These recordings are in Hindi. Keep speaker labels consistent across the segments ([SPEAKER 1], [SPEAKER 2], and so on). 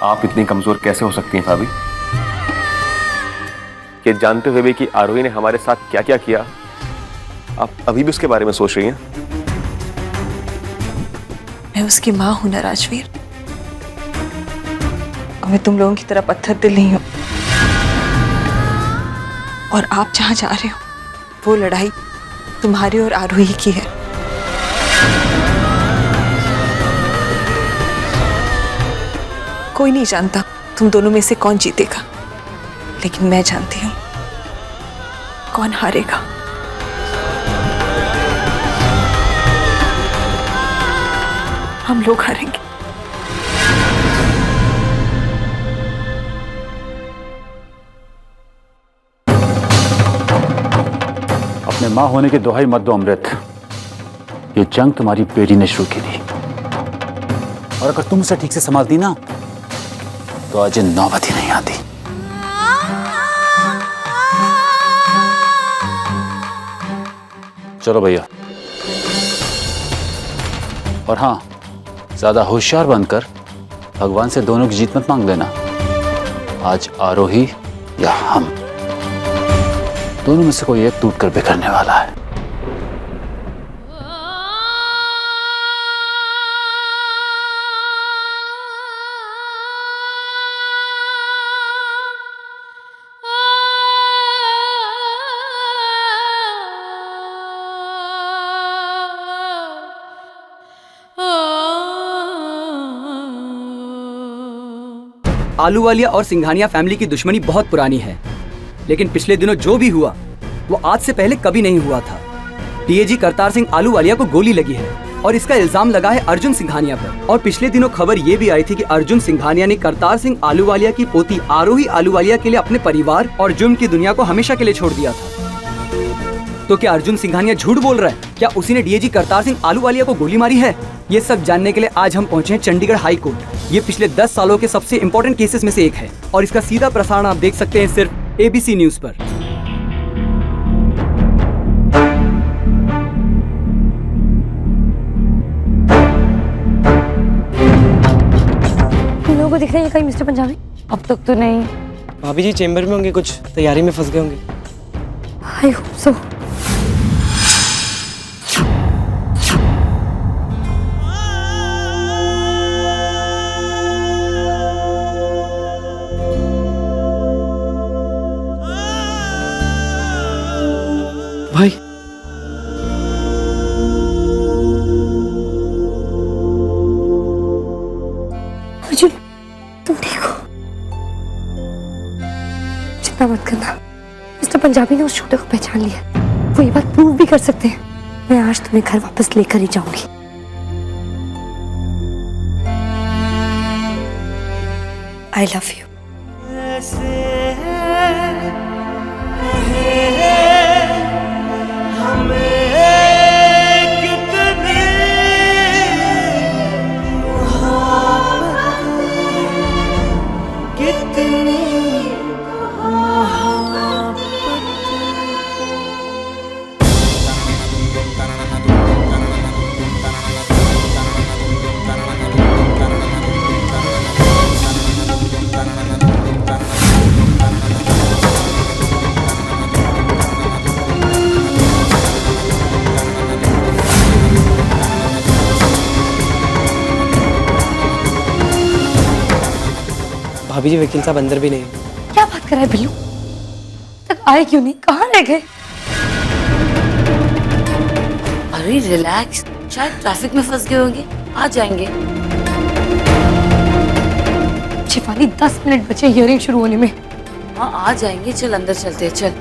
[SPEAKER 1] आप इतनी कमजोर कैसे हो सकती हैं भाभी? ये जानते हुए भी कि आरोही ने हमारे साथ क्या क्या किया, आप अभी भी उसके बारे में सोच रही हैं?
[SPEAKER 2] मैं उसकी माँ हूं ना राजवीर, और मैं तुम लोगों की तरह पत्थर दिल नहीं हूं। और आप जहां जा रहे हो वो लड़ाई तुम्हारी और आरोही की है। कोई नहीं जानता तुम दोनों में से कौन जीतेगा, लेकिन मैं जानती हूं कौन हारेगा। हम लोग हारेंगे।
[SPEAKER 3] अपने मां होने की दुहाई मत दो अमृत। ये जंग तुम्हारी बेटी ने शुरू की थी, और अगर तुम उसे ठीक से संभालती ना तो आज नौबत ही नहीं आती। चलो भैया। और हाँ, ज्यादा होशियार बनकर भगवान से दोनों की जीत मत मांग लेना। आज आरोही या हम, दोनों में से कोई एक टूट कर बिखरने वाला है।
[SPEAKER 4] आलूवालिया और सिंघानिया फैमिली की दुश्मनी बहुत पुरानी है, लेकिन पिछले दिनों जो भी हुआ वो आज से पहले कभी नहीं हुआ था। डीएजी करतार सिंह आलूवालिया को गोली लगी है और इसका इल्जाम लगा है अर्जुन सिंघानिया पर। और पिछले दिनों खबर ये भी आई थी कि अर्जुन सिंघानिया ने करतार सिंह आलूवालिया की पोती आरोही आलूवालिया के लिए अपने परिवार और जुर्म की दुनिया को हमेशा के लिए छोड़ दिया था। तो क्या अर्जुन सिंघानिया झूठ बोल रहा है? क्या उसी ने डीएजी करतार सिंह आलूवालिया को गोली मारी है? ये सब जानने के लिए आज हम पहुंचे हैं चंडीगढ़ हाई कोर्ट। ये पिछले 10 सालों के सबसे इम्पोर्टेंट केसेस में से एक है और इसका सीधा प्रसारण आप देख सकते हैं सिर्फ एबीसी न्यूज पर।
[SPEAKER 5] तुम लोगों को दिख रही है कहीं मिस्टर पंजाबी? अब तक तो नहीं।
[SPEAKER 6] भाभी जी चेंबर में होंगे, कुछ तैयारी में फंस गए होंगे।
[SPEAKER 5] I hope so.
[SPEAKER 6] भाई
[SPEAKER 5] अर्जुन, तुम ठीक हो? चिंता मत करना, मिस्टर पंजाबी ने उस छोटे को पहचान लिया। वो ये बात प्रूव भी कर सकते हैं। मैं आज तुम्हें घर वापस लेकर ही जाऊंगी। I love you.
[SPEAKER 6] भाभी जी वकील साहब अंदर भी नहीं।
[SPEAKER 5] क्या बात कर रहा है बिल्लू? तक आए क्यों नहीं? कहाँ रह गए?
[SPEAKER 7] अरे रिलैक्स, शायद ट्रैफिक में फंस गए होंगे, आ जाएंगे।
[SPEAKER 5] शिफाली 10 मिनट बचे हियरिंग शुरू होने में।
[SPEAKER 7] हाँ आ जाएंगे, चल अंदर चलते हैं, चल।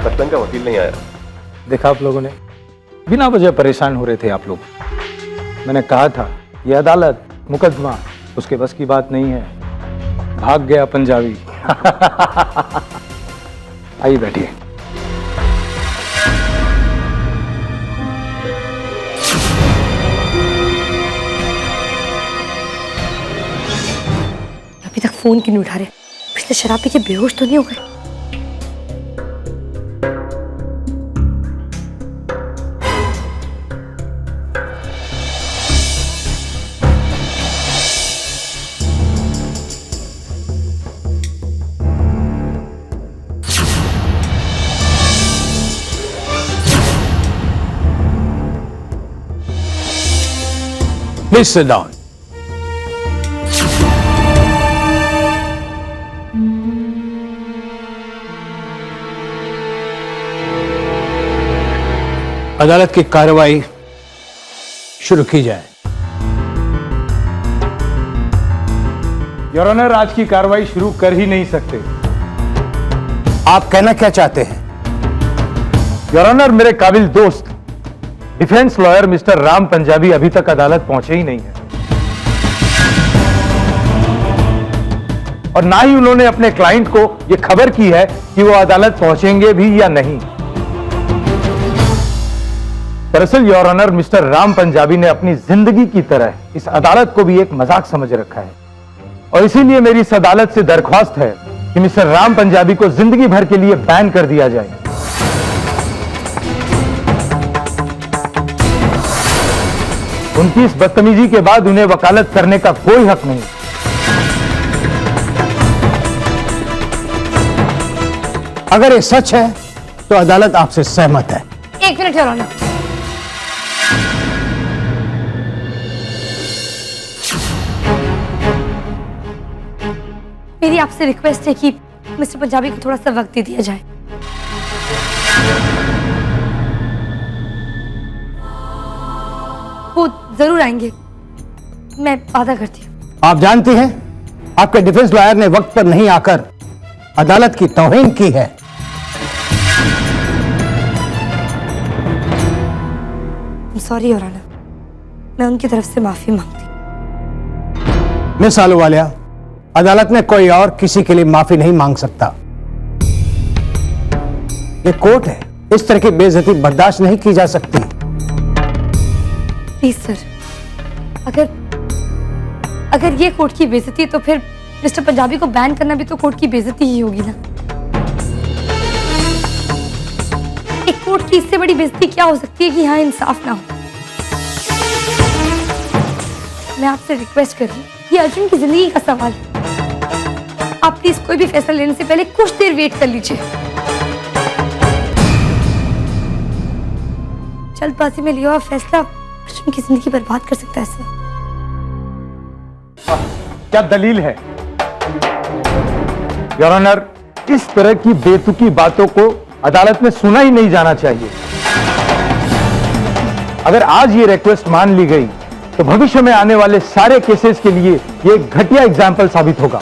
[SPEAKER 1] पटना का वकील नहीं आया।
[SPEAKER 8] देखा आप लोगों ने, बिना वजह परेशान हो रहे थे आप लोग। मैंने कहा था ये अदालत मुकदमा उसके बस की बात नहीं है। भाग गया पंजाबी। आइए बैठिए।
[SPEAKER 5] अभी तक फोन क्यों नहीं उठा रहे? से शराब पी के बेहोश तो नहीं हो गए?
[SPEAKER 8] Please sit down. अदालत की कार्रवाई शुरू की जाए। योर ऑनर, आज की कार्रवाई शुरू कर ही नहीं सकते।
[SPEAKER 9] आप कहना क्या चाहते हैं?
[SPEAKER 8] योर ऑनर, मेरे काबिल दोस्त defence lawyer mister Ram Punjabi अभी तक अदालत पहुंचे ही नहीं है, और ना ही उन्होंने अपने क्लाइंट को यह खबर की है कि वो अदालत पहुंचेंगे भी या नहीं। दरअसल your honour, mister Ram Punjabi ने अपनी जिंदगी की तरह इस अदालत को भी एक मजाक समझ रखा है, और इसीलिए मेरी इस अदालत से दरख्वास्त है कि मिस्टर राम पंजाबी को जिंदगी भर के लिए बैन कर दिया जाए। उनकी इस बदतमीजी के बाद उन्हें वकालत करने का कोई हक नहीं।
[SPEAKER 9] अगर ये सच है तो अदालत आपसे सहमत है।
[SPEAKER 5] एक मिनट योर ऑनर। मेरी आपसे रिक्वेस्ट है कि मिस्टर पंजाबी को थोड़ा सा वक्त दे दिया जाए। वो जरूर आएंगे, मैं वादा करती हूँ।
[SPEAKER 9] आप जानती हैं, आपके डिफेंस लॉयर ने वक्त पर नहीं आकर अदालत की तौहीन की है।
[SPEAKER 5] सॉरी योर ऑनर, मैं उनकी तरफ से माफी मांगती हूँ।
[SPEAKER 9] मिस आलूवालिया, अदालत में कोई और किसी के लिए माफी नहीं मांग सकता। ये कोर्ट है, इस तरह की बेइज्जती बर्दाश्त नहीं की जा सकती।
[SPEAKER 5] प्लीज सर, अगर ये कोर्ट की बेइज्जती है तो फिर मिस्टर पंजाबी को बैन करना भी तो कोर्ट की बेइज्जती ही होगी ना। एक कोर्ट की इससे बड़ी बेइज्जती क्या हो सकती है कि यहाँ इंसाफ ना हो। मैं आपसे रिक्वेस्ट कर रही हूँ, ये अर्जुन की जिंदगी का सवाल है। आप प्लीज कोई भी फैसला लेने से पहले कुछ देर वेट कर लीजिए। जल्दबाजी में लिया हुआ फैसला अर्जुन की जिंदगी बर्बाद कर सकता है सर।
[SPEAKER 8] क्या दलील है? योर ऑनर, इस तरह की बेतुकी बातों को अदालत में सुना ही नहीं जाना चाहिए। अगर आज ये रिक्वेस्ट मान ली गई तो भविष्य में आने वाले सारे केसेस के लिए ये एक घटिया एग्जाम्पल साबित होगा।